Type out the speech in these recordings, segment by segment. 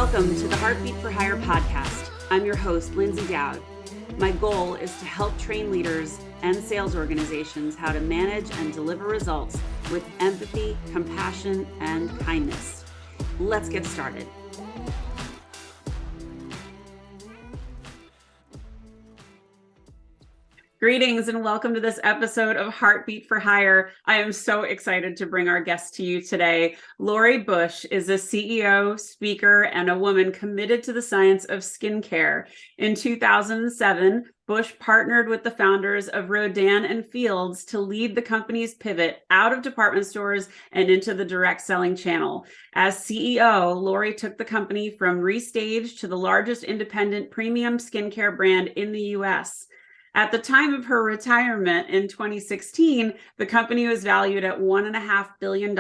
Welcome to the Heartbeat for Hire podcast. I'm your host, Lyndsay Dowd. My goal is to help train leaders and sales organizations how to manage and deliver results with empathy, compassion, and kindness. Let's get started. Greetings and welcome to this episode of Heartbeat for Hire. I am so excited to bring our guest to you today. Lori Bush is a CEO, speaker, and a woman committed to the science of skincare. In 2007, Bush partnered with the founders of Rodan Fields to lead the company's pivot out of department stores and into the direct selling channel. As CEO, Lori took the company from restage to the largest independent premium skincare brand in the U.S. At the time of her retirement in 2016, the company was valued at $1.5 billion,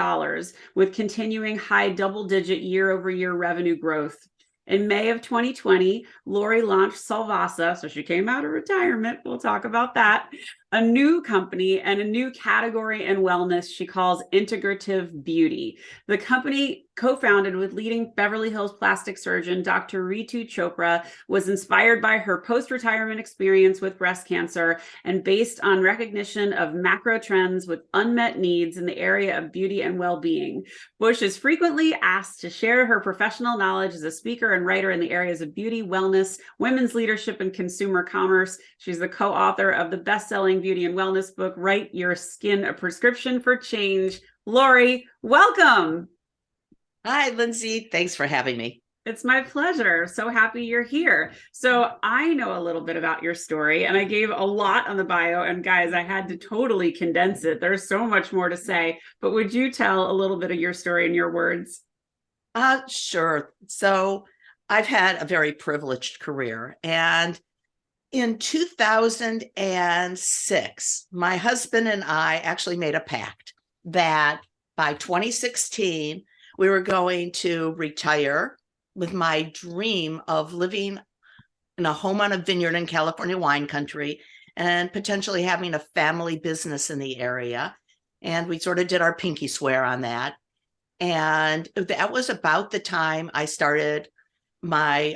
with continuing high double-digit year-over-year revenue growth. In May of 2020, Lori launched Solvasa, so she came out of retirement, we'll talk about that, a new company and a new category in wellness she calls Integrative Beauty. The company, co-founded with leading Beverly Hills plastic surgeon Dr. Ritu Chopra, was inspired by her post-retirement experience with breast cancer and based on recognition of macro trends with unmet needs in the area of beauty and well-being. Bush is frequently asked to share her professional knowledge as a speaker and writer in the areas of beauty, wellness, women's leadership, and consumer commerce. She's the co-author of the best-selling beauty and wellness book, Write Your Skin a Prescription for Change. Lori, welcome. Hi, Lyndsay. Thanks for having me. It's my pleasure. So happy you're here. So I know a little bit about your story, and I gave a lot on the bio, and guys, I had to totally condense it. There's so much more to say, but would you tell a little bit of your story in your words? Sure. So I've had a very privileged career, and in 2006, my husband and I actually made a pact that by 2016, we were going to retire with my dream of living in a home on a vineyard in California wine country and potentially having a family business in the area. And we sort of did our pinky swear on that. And that was about the time I started my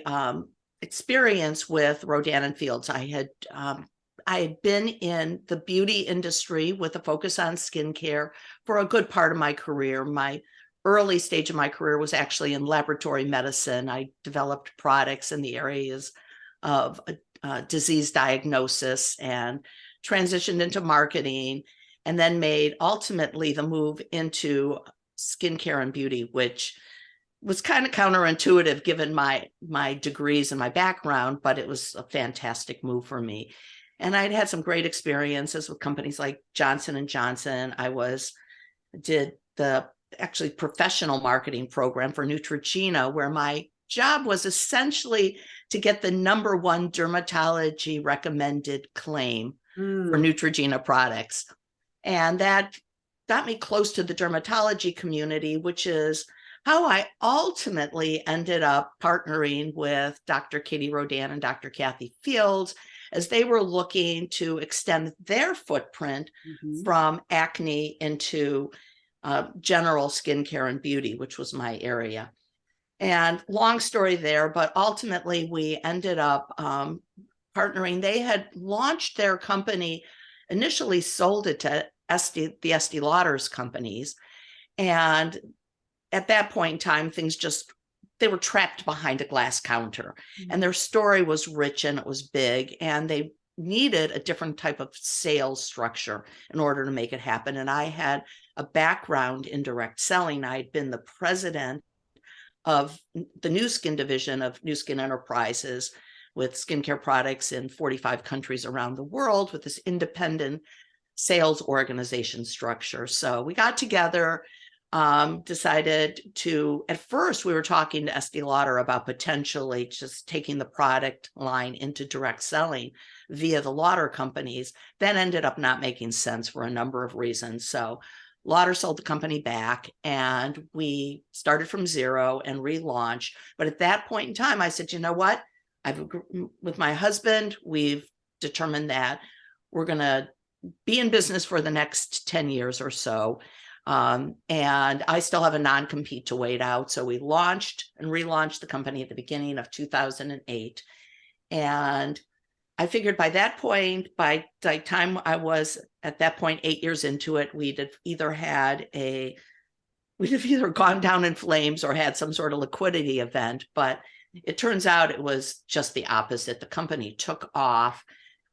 experience with Rodan Fields. I had been in the beauty industry with a focus on skincare for a good part of my career. My early stage of my career was actually in laboratory medicine. I developed products in the areas of disease diagnosis and transitioned into marketing, and then made ultimately the move into skincare and beauty, which was kind of counterintuitive given my degrees and my background, but it was a fantastic move for me. And I'd had some great experiences with companies like Johnson & Johnson. Did the actually professional marketing program for Neutrogena, where my job was essentially to get the #1 dermatology recommended claim for Neutrogena products. And that got me close to the dermatology community, which is how I ultimately ended up partnering with Dr. Katie Rodan and Dr. Kathy Fields as they were looking to extend their footprint from acne into general skincare and beauty, which was my area. And long story there, but ultimately we ended up partnering. They had launched their company, initially sold it to the Estee Lauder's companies. And at that point in time, they were trapped behind a glass counter, and their story was rich and it was big, and they needed a different type of sales structure in order to make it happen. And I had a background in direct selling. I'd been the president of the Nu Skin division of Nu Skin Enterprises with skincare products in 45 countries around the world with this independent sales organization structure. So we got together, decided to, at first we were talking to Estee Lauder about potentially just taking the product line into direct selling via the Lauder companies. That ended up not making sense for a number of reasons. So Lauder sold the company back and we started from zero and relaunched. But at that point in time, I said, you know what? With my husband, we've determined that we're going to be in business for the next 10 years or so. And I still have a non-compete to wait out. So we launched and relaunched the company at the beginning of 2008. And I figured by that point, by the time I was at that point, 8 years into it, we'd have either gone down in flames or had some sort of liquidity event. But it turns out it was just the opposite. The company took off.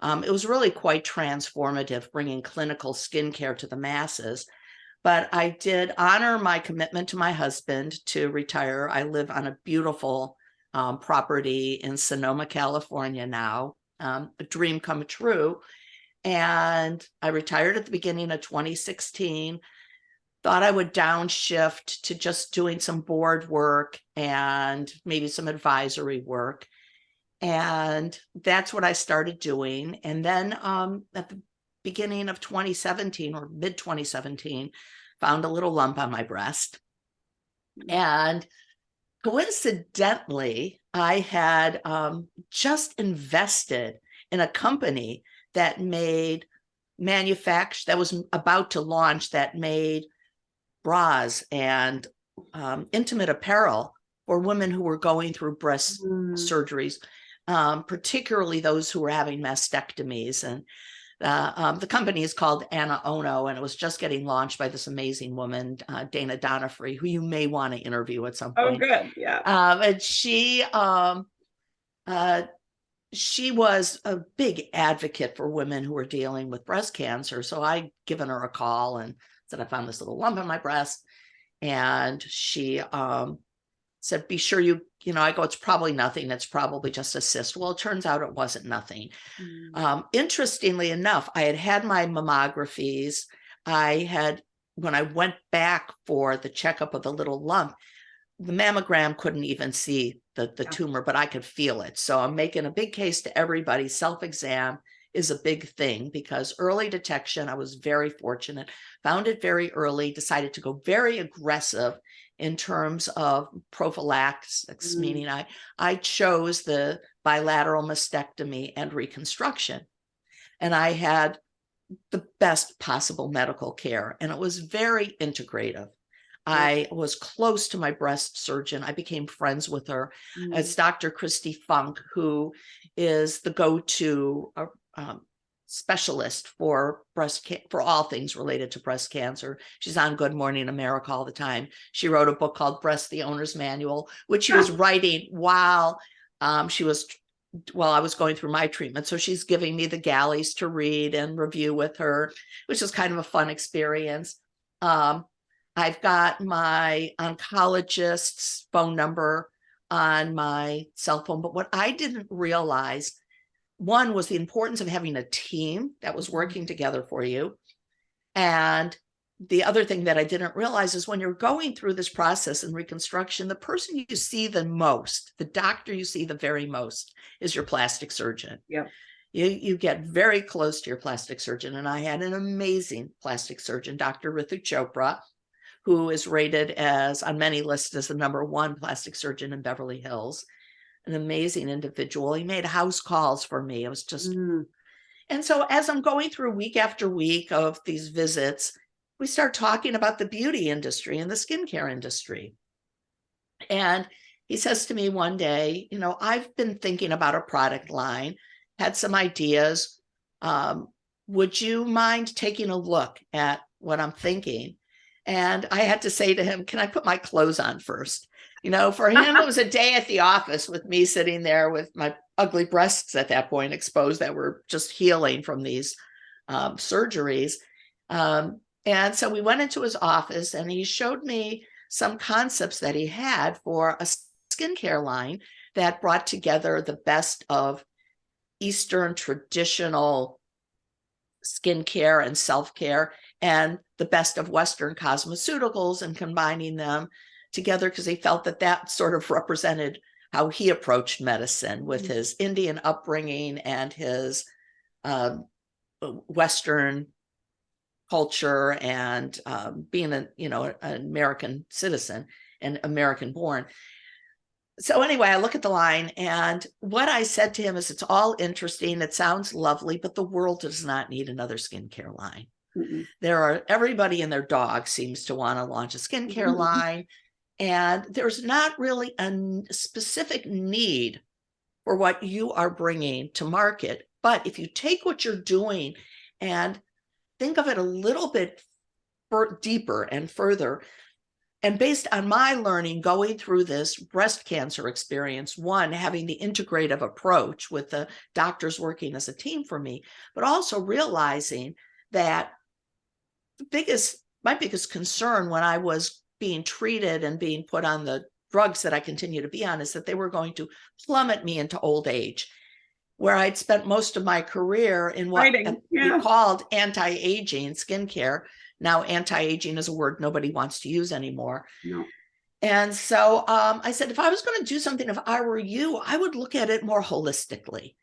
It was really quite transformative, bringing clinical skincare to the masses. But I did honor my commitment to my husband to retire. I live on a beautiful property in Sonoma, California now, a dream come true. And I retired at the beginning of 2016, thought I would downshift to just doing some board work and maybe some advisory work. And that's what I started doing. And then at the beginning of 2017 or mid 2017, found a little lump on my breast. And coincidentally, I had just invested in a company that was about to launch, that made bras and intimate apparel for women who were going through breast surgeries, particularly those who were having mastectomies. And the company is called Anna Ono, and it was just getting launched by this amazing woman, Dana Donofree, who you may want to interview at some point. Oh, good. Yeah. And she was a big advocate for women who were dealing with breast cancer. So I given her a call and said, I found this little lump on my breast. And she said, be sure I go, it's probably nothing. It's probably just a cyst. Well, it turns out it wasn't nothing. Interestingly enough, I had my mammographies. When I went back for the checkup of the little lump, the mammogram couldn't even see the tumor, but I could feel it. So I'm making a big case to everybody. Self-exam is a big thing, because early detection, I was very fortunate, found it very early, decided to go very aggressive in terms of prophylaxis, meaning I chose the bilateral mastectomy and reconstruction. And I had the best possible medical care, and it was very integrative. I was close to my breast surgeon. I became friends with her. It's Dr. Christy Funk, who is the go-to specialist for for all things related to breast cancer. She's on Good Morning America all the time. She wrote a book called Breast, the Owner's Manual, which she was writing while I was going through my treatment. So she's giving me the galleys to read and review with her, which is kind of a fun experience. I've got my oncologist's phone number on my cell phone. But what I didn't realize, one, was the importance of having a team that was working together for you. And the other thing that I didn't realize is when you're going through this process in reconstruction, the person you see the most, the doctor you see the very most, is your plastic surgeon. Yeah. You get very close to your plastic surgeon. And I had an amazing plastic surgeon, Dr. Ritu Chopra, who is rated on many lists as the #1 plastic surgeon in Beverly Hills. An amazing individual. He made house calls for me. It was just, and so as I'm going through week after week of these visits, we start talking about the beauty industry and the skincare industry. And he says to me one day, I've been thinking about a product line, had some ideas. Would you mind taking a look at what I'm thinking? And I had to say to him, can I put my clothes on first? For him, it was a day at the office with me sitting there with my ugly breasts at that point exposed that were just healing from these surgeries. And so we went into his office and he showed me some concepts that he had for a skincare line that brought together the best of Eastern traditional skincare and self-care and the best of Western cosmeceuticals, and combining them together because he felt that sort of represented how he approached medicine with his Indian upbringing and his Western culture and being an American citizen and American born. So anyway, I look at the line, and what I said to him is, it's all interesting. It sounds lovely, but the world does not need another skincare line. Mm-mm. Everybody and their dog seems to want to launch a skincare line, and there's not really a specific need for what you are bringing to market. But if you take what you're doing and think of it a little bit deeper and further, and based on my learning going through this breast cancer experience, one, having the integrative approach with the doctors working as a team for me, but also realizing that my biggest concern when I was being treated and being put on the drugs that I continue to be on is that they were going to plummet me into old age, where I'd spent most of my career in what we called anti-aging skincare. Now, anti-aging is a word nobody wants to use anymore. No. And so I said, if I was going to do something, if I were you, I would look at it more holistically.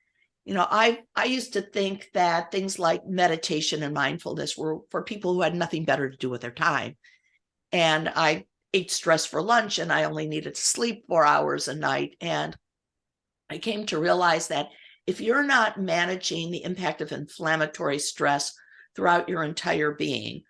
I used to think that things like meditation and mindfulness were for people who had nothing better to do with their time. And I ate stress for lunch, and I only needed to sleep 4 hours a night. And I came to realize that if you're not managing the impact of inflammatory stress throughout your entire being,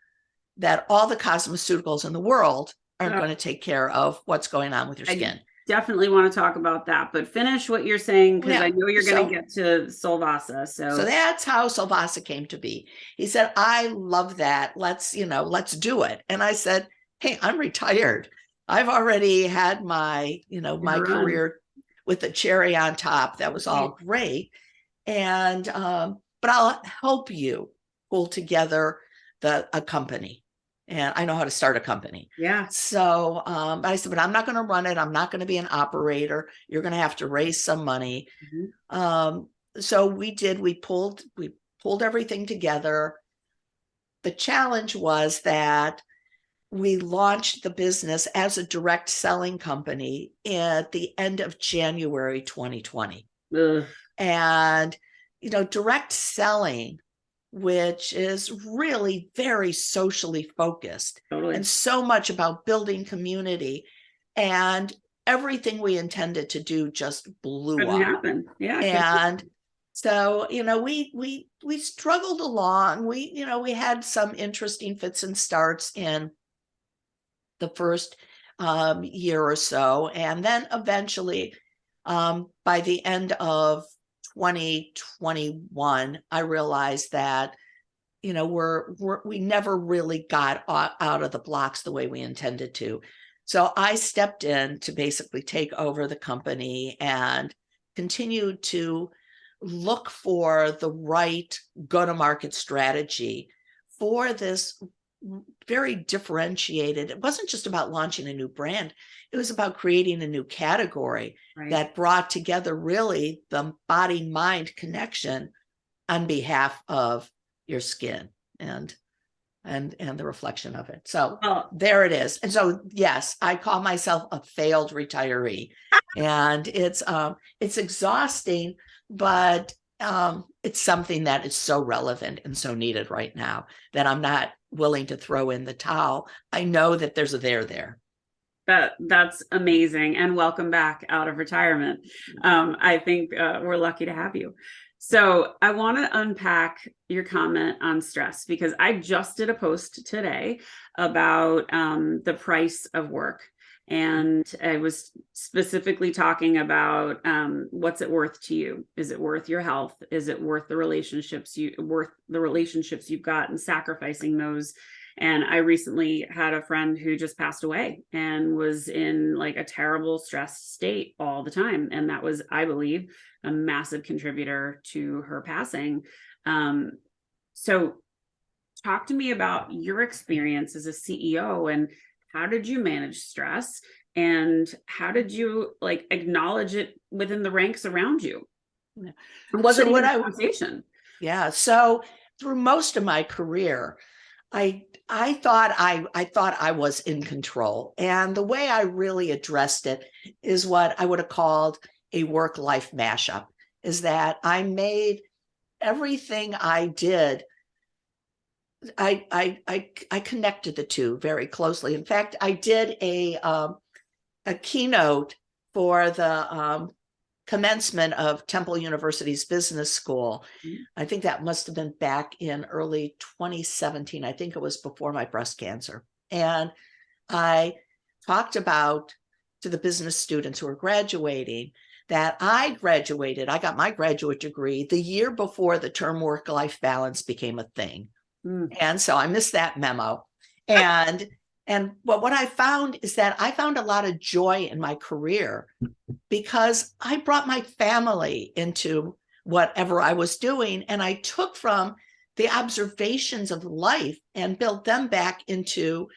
that all the cosmeceuticals in the world aren't going to take care of what's going on with your skin. Definitely want to talk about that, but finish what you're saying, because I know you're going to get to Solvasa. So that's how Solvasa came to be. He said, I love that. Let's do it. And I said, hey, I'm retired. I've already had my, my career with the cherry on top. That was all great. And, but I'll help you pull together a company. And I know how to start a company. Yeah. So I said, but I'm not going to run it. I'm not going to be an operator. You're going to have to raise some money. So we did. We pulled everything together. The challenge was that we launched the business as a direct selling company at the end of January 2020. And, direct selling, which is really very socially focused and so much about building community, and everything we intended to do just blew up. Yeah. And so, we struggled along. We had some interesting fits and starts in the first year or so. And then eventually, by the end of 2021, I realized that, we never really got out of the blocks the way we intended to. So I stepped in to basically take over the company and continued to look for the right go-to-market strategy for this very differentiated. It wasn't just about launching a new brand. It was about creating a new category that brought together really the body-mind connection on behalf of your skin and the reflection of it. So there it is. And so, yes, I call myself a failed retiree, and it's exhausting, but it's something that is so relevant and so needed right now that I'm not willing to throw in the towel. I know that there's a there. That's amazing. And welcome back out of retirement. I think we're lucky to have you. So I want to unpack your comment on stress, because I just did a post today about the price of work. And I was specifically talking about what's it worth to you? Is it worth your health? Is it worth the relationships you've got and sacrificing those? And I recently had a friend who just passed away and was in like a terrible stress state all the time. And that was, I believe, a massive contributor to her passing. So talk to me about your experience as a CEO, and how did you manage stress, and how did you acknowledge it within the ranks around you? Was it a conversation? Yeah. So through most of my career, I thought I was in control. And the way I really addressed it is what I would have called a work-life mashup, is that I made everything I did, I connected the two very closely. In fact, I did a keynote for the commencement of Temple University's business school. Mm-hmm. I think that must have been back in early 2017. I think it was before my breast cancer. And I talked about to the business students who were graduating that I got my graduate degree the year before the term work-life balance became a thing. And so I missed that memo. And what I found is that I found a lot of joy in my career because I brought my family into whatever I was doing. And I took from the observations of life and built them back into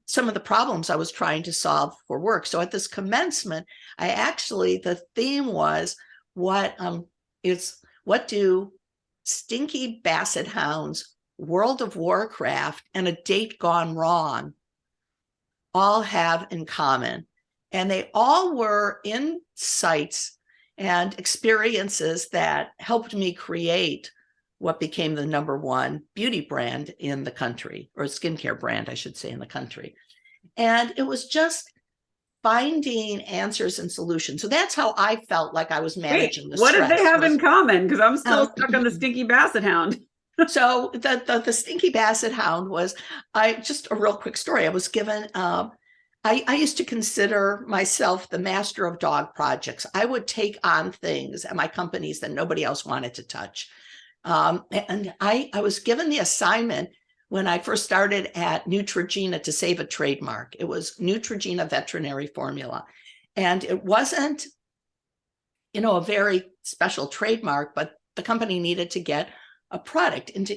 some of the problems I was trying to solve for work. So at this commencement, the theme was what do Stinky Basset Hounds, World of Warcraft, and A Date Gone Wrong all have in common? And they all were insights and experiences that helped me create what became the #1 beauty brand in the country, or skincare brand, I should say, in the country. And it was just finding answers and solutions. So that's how I felt like I was managing the stress. What did they have in common? Because I'm still stuck on the Stinky Basset Hound. So the Stinky Basset Hound was, just a real quick story. I was given, I used to consider myself the master of dog projects. I would take on things at my companies that nobody else wanted to touch. And I was given the assignment when I first started at Neutrogena to save a trademark. It was Neutrogena veterinary formula. And it wasn't, a very special trademark, but the company needed to get a product into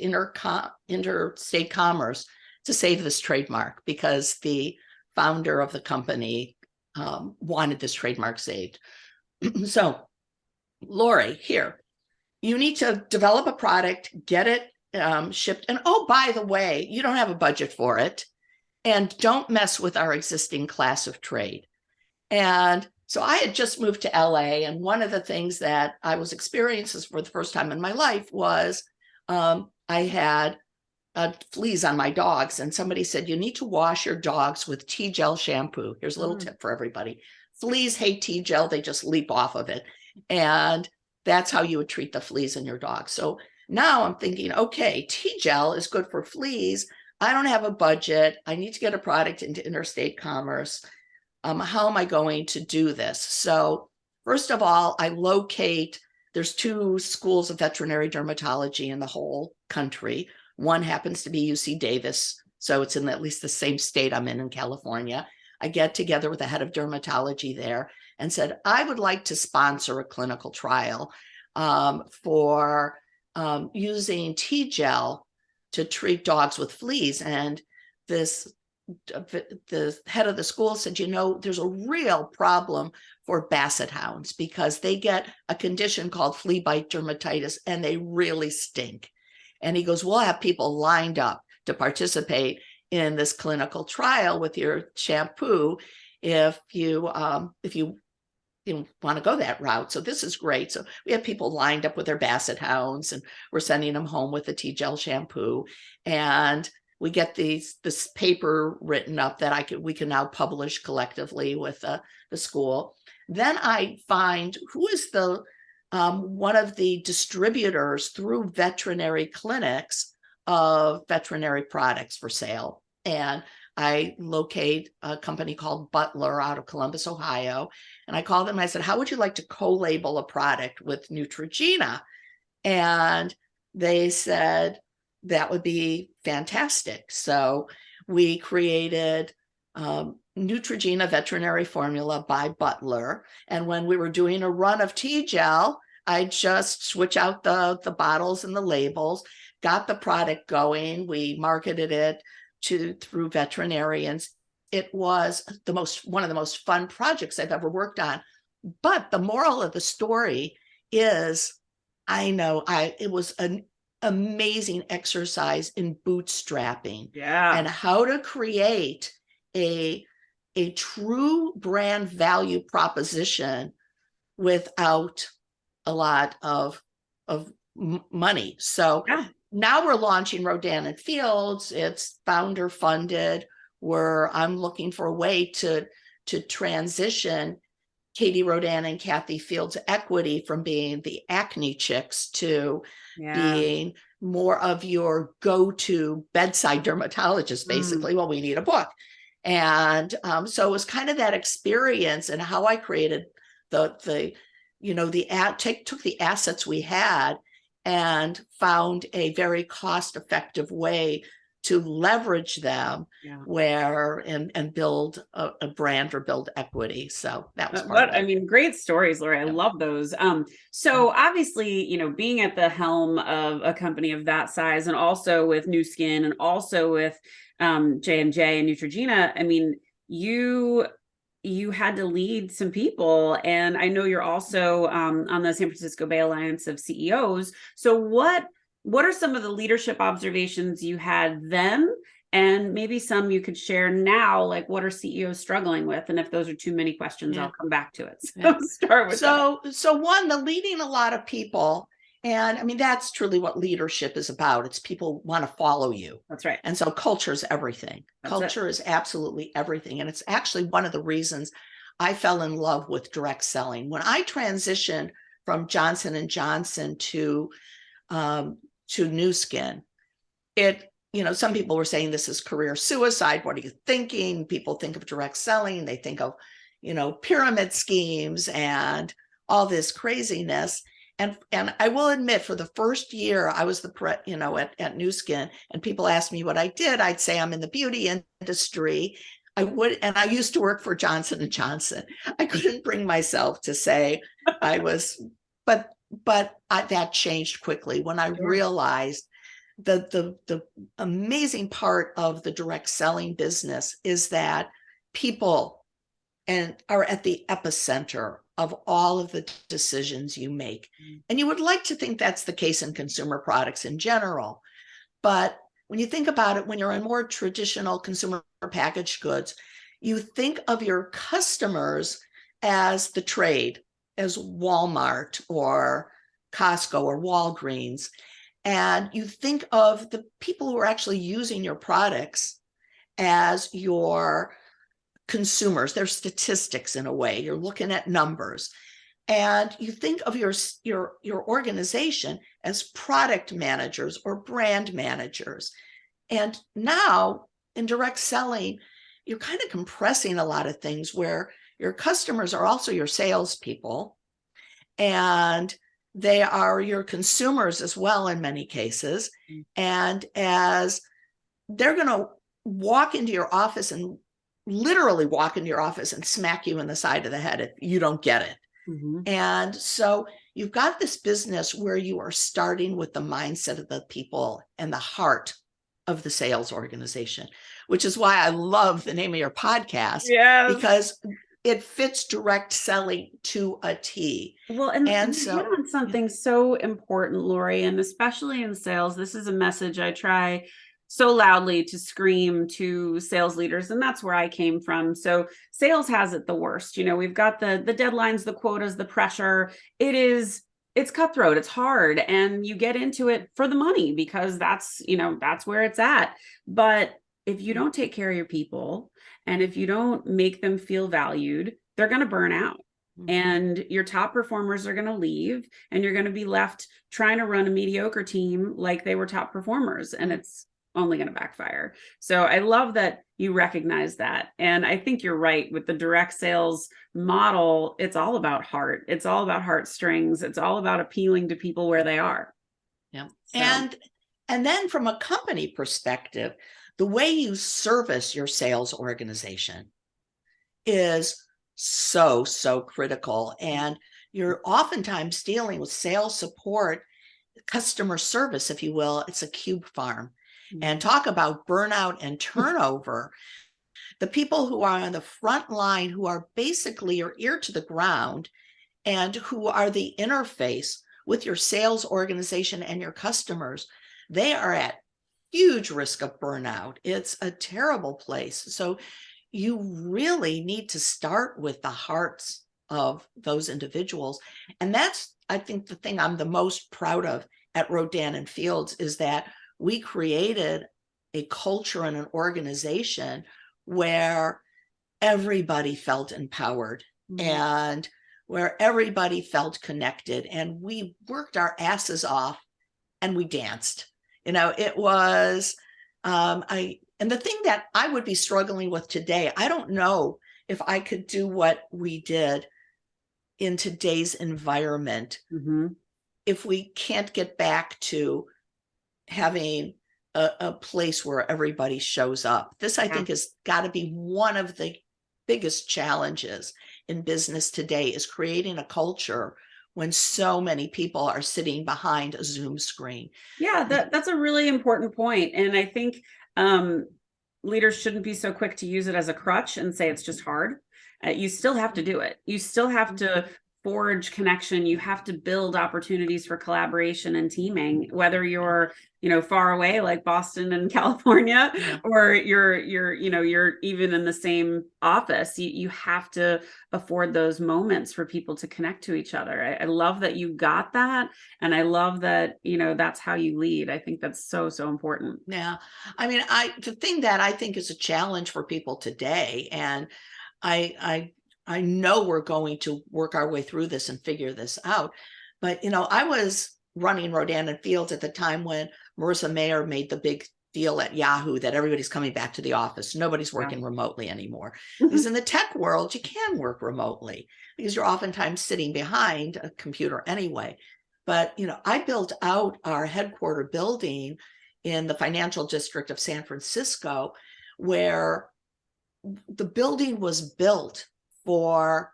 interstate commerce to save this trademark because the founder of the company wanted this trademark saved. So, Lori, here, you need to develop a product, get it shipped. And oh, by the way, you don't have a budget for it. And don't mess with our existing class of trade. And so I had just moved to LA. And one of the things that I was experiencing for the first time in my life was I had fleas on my dogs. And somebody said, you need to wash your dogs with tea gel shampoo. Here's a little tip for everybody. Fleas hate tea gel. They just leap off of it. And that's how you would treat the fleas in your dog. So now I'm thinking, okay, tea gel is good for fleas. I don't have a budget. I need to get a product into interstate commerce. How am I going to do this? So first of all, there's 2 schools of veterinary dermatology in the whole country. One happens to be UC Davis. So it's in at least the same state I'm in California. I get together with the head of dermatology there and said, I would like to sponsor a clinical trial for using tea gel to treat dogs with fleas. And the head of the school said, there's a real problem for basset hounds because they get a condition called flea bite dermatitis and they really stink. And he goes, we'll have people lined up to participate in this clinical trial with your shampoo if you want to go that route. So this is great. So we have people lined up with their basset hounds and we're sending them home with the tea gel shampoo. And we get this paper written up that we can now publish collectively with the school. Then I find who is the one of the distributors through veterinary clinics of veterinary products for sale. And I locate a company called Butler out of Columbus, Ohio. And I called them and I said, how would you like to co-label a product with Neutrogena? And they said, that would be fantastic. So we created Neutrogena veterinary formula by Butler. And when we were doing a run of tea gel, I just switch out the bottles and the labels, got the product going. We marketed it through veterinarians. It was one of the most fun projects I've ever worked on. But the moral of the story is, it was an amazing exercise in bootstrapping and how to create a true brand value proposition without a lot of money. So now we're launching Rodan Fields. It's founder funded, where I'm looking for a way to transition Katie Rodan and Kathy Fields equity from being the acne chicks to being more of your go-to bedside dermatologist, basically. Well, we need a book. And so it was kind of that experience and how I created took the assets we had and found a very cost-effective way to leverage them and build a brand or build equity. So that was part of it. I mean, great stories, Lori. I love those. So obviously, being at the helm of a company of that size, and also with Nu Skin, and also with J&J and Neutrogena, I mean, you had to lead some people, and I know you're also on the San Francisco Bay Alliance of CEOs. So what are some of the leadership observations you had then, and maybe some you could share now, like what are CEOs struggling with? And if those are too many questions, I'll come back to it. So start with that. So one, the leading a lot of people. And I mean, that's truly what leadership is about. It's people want to follow you. That's right. And so culture is everything. Culture is absolutely everything. And it's actually one of the reasons I fell in love with direct selling. When I transitioned from Johnson & Johnson to Nu Skin, some people were saying this is career suicide. What are you thinking? People think of direct selling. They think of, pyramid schemes and all this craziness. And I will admit, for the first year I was at Nu Skin, and people asked me what I did, I'd say I'm in the beauty industry. And I used to work for Johnson & Johnson. I couldn't bring myself to say I was, but that changed quickly when I realized the amazing part of the direct selling business is that people are at the epicenter of all of the decisions you make. And you would like to think that's the case in consumer products in general. But when you think about it, when you're in more traditional consumer packaged goods, you think of your customers as the trade, as Walmart or Costco or Walgreens. And you think of the people who are actually using your products as your consumers. They're statistics in a way. You're looking at numbers. And you think of your organization as product managers or brand managers. And now in direct selling, you're kind of compressing a lot of things where your customers are also your salespeople, and they are your consumers as well in many cases. And as they're going to walk into your office and literally walk into your office and smack you in the side of the head if you don't get it. And so you've got this business where you are starting with the mindset of the people and the heart of the sales organization, which is why I love the name of your podcast, because it fits direct selling to a T. Well, and so hit on something so important, Lori, and especially in sales, this is a message I try so loudly to scream to sales leaders, and that's where I came from. So sales has it the worst. We've got the deadlines, the quotas, the pressure. It's cutthroat, it's hard, and you get into it for the money because that's where it's at. But if you don't take care of your people, and if you don't make them feel valued, they're going to burn out. And your top performers are going to leave, and you're going to be left trying to run a mediocre team like they were top performers, and it's only going to backfire. So I love that you recognize that. And I think you're right with the direct sales model. It's all about heart. It's all about heartstrings. It's all about appealing to people where they are. Yeah. So. And then from a company perspective, the way you service your sales organization is so critical. And you're oftentimes dealing with sales support, customer service, if you will. It's a cube farm. And talk about burnout and turnover. The people who are on the front line, who are basically your ear to the ground and who are the interface with your sales organization and your customers, they are at huge risk of burnout. It's a terrible place. So you really need to start with the hearts of those individuals. And that's, I think, the thing I'm the most proud of at Rodan Fields is that we created a culture and an organization where everybody felt empowered and where everybody felt connected, and we worked our asses off and we danced. It was, and the thing that I would be struggling with today, I don't know if I could do what we did in today's environment, if we can't get back to having a place where everybody shows up. This, I think, has got to be one of the biggest challenges in business today, is creating a culture when so many people are sitting behind a Zoom screen. Yeah, that's a really important point. And I think leaders shouldn't be so quick to use it as a crutch and say it's just hard. You still have to do it. You still have to forge connection. You have to build opportunities for collaboration and teaming, whether you're, far away like Boston and California, or you're even in the same office. You have to afford those moments for people to connect to each other. I love that you got that. And I love that, that's how you lead. I think that's so, so important. Yeah. I mean, the thing that I think is a challenge for people today, and I know we're going to work our way through this and figure this out. But, I was running Rodan Fields at the time when Marissa Mayer made the big deal at Yahoo that everybody's coming back to the office. Nobody's working remotely anymore. Because in the tech world, you can work remotely because you're oftentimes sitting behind a computer anyway. But, I built out our headquarter building in the financial district of San Francisco, where the building was built for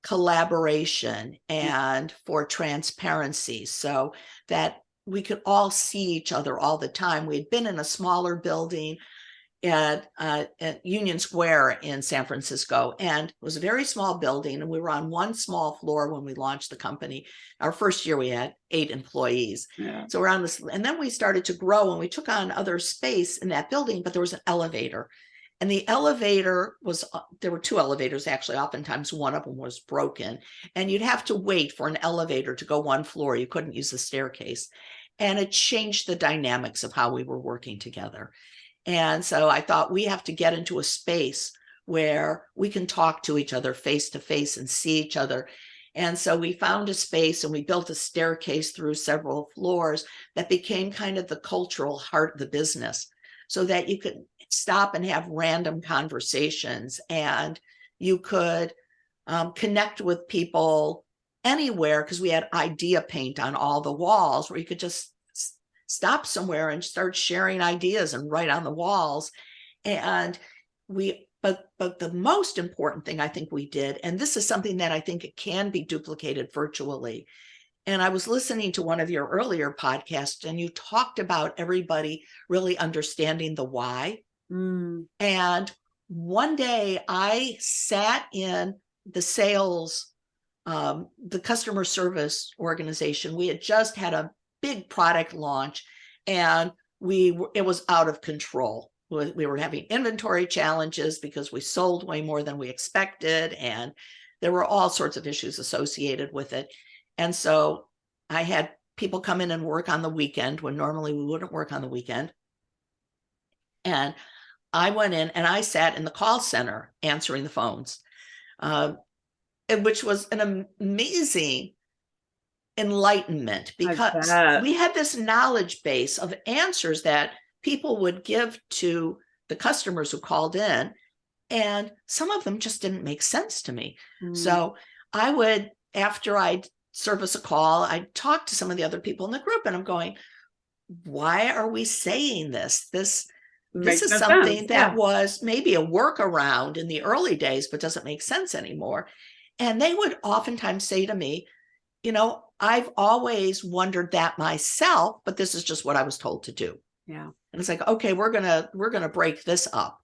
collaboration and for transparency, so that we could all see each other all the time. We had been in a smaller building at Union Square in San Francisco, and it was a very small building, and we were on one small floor when we launched the company. Our first year we had 8 employees. So we're on this, and then we started to grow and we took on other space in that building, but there was an elevator. And the elevator there were 2 elevators, actually. Oftentimes one of them was broken, and you'd have to wait for an elevator to go one floor. You couldn't use the staircase. And it changed the dynamics of how we were working together. And so I thought, we have to get into a space where we can talk to each other face to face and see each other. And so we found a space and we built a staircase through several floors that became kind of the cultural heart of the business, so that you could stop and have random conversations, and you could connect with people anywhere, because we had idea paint on all the walls where you could just stop somewhere and start sharing ideas and write on the walls. And but the most important thing I think we did, and this is something that I think it can be duplicated virtually, and I was listening to one of your earlier podcasts, and you talked about everybody really understanding the why. And one day I sat in the sales, the customer service organization. We had just had a big product launch, and it was out of control. We were having inventory challenges because we sold way more than we expected, and there were all sorts of issues associated with it. And so I had people come in and work on the weekend when normally we wouldn't work on the weekend. And I went in and I sat in the call center answering the phones, which was an amazing enlightenment, because we had this knowledge base of answers that people would give to the customers who called in, and some of them just didn't make sense to me. So I would, after I'd service a call, I'd talk to some of the other people in the group, and I'm going, why are we saying this? This is something that was maybe a workaround in the early days, but doesn't make sense anymore. And they would oftentimes say to me, I've always wondered that myself, but this is just what I was told to do. Yeah. And it's like, okay, we're gonna break this up.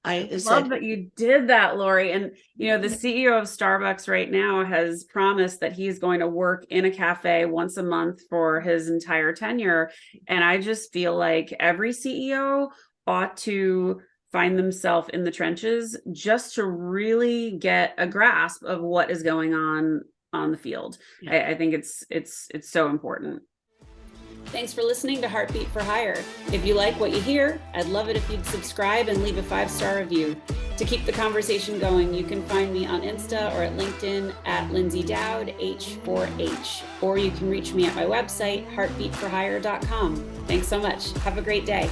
I love that you did that, Lori. And, the CEO of Starbucks right now has promised that he's going to work in a cafe once a month for his entire tenure. And I just feel like every CEO ought to find themselves in the trenches just to really get a grasp of what is going on the field. I think it's so important. Thanks for listening to Heartbeat for Hire. If you like what you hear, I'd love it if you'd subscribe and leave a 5-star review. To keep the conversation going, you can find me on Insta or at LinkedIn at Lyndsay Dowd, H4H, or you can reach me at my website, heartbeatforhire.com. Thanks so much. Have a great day.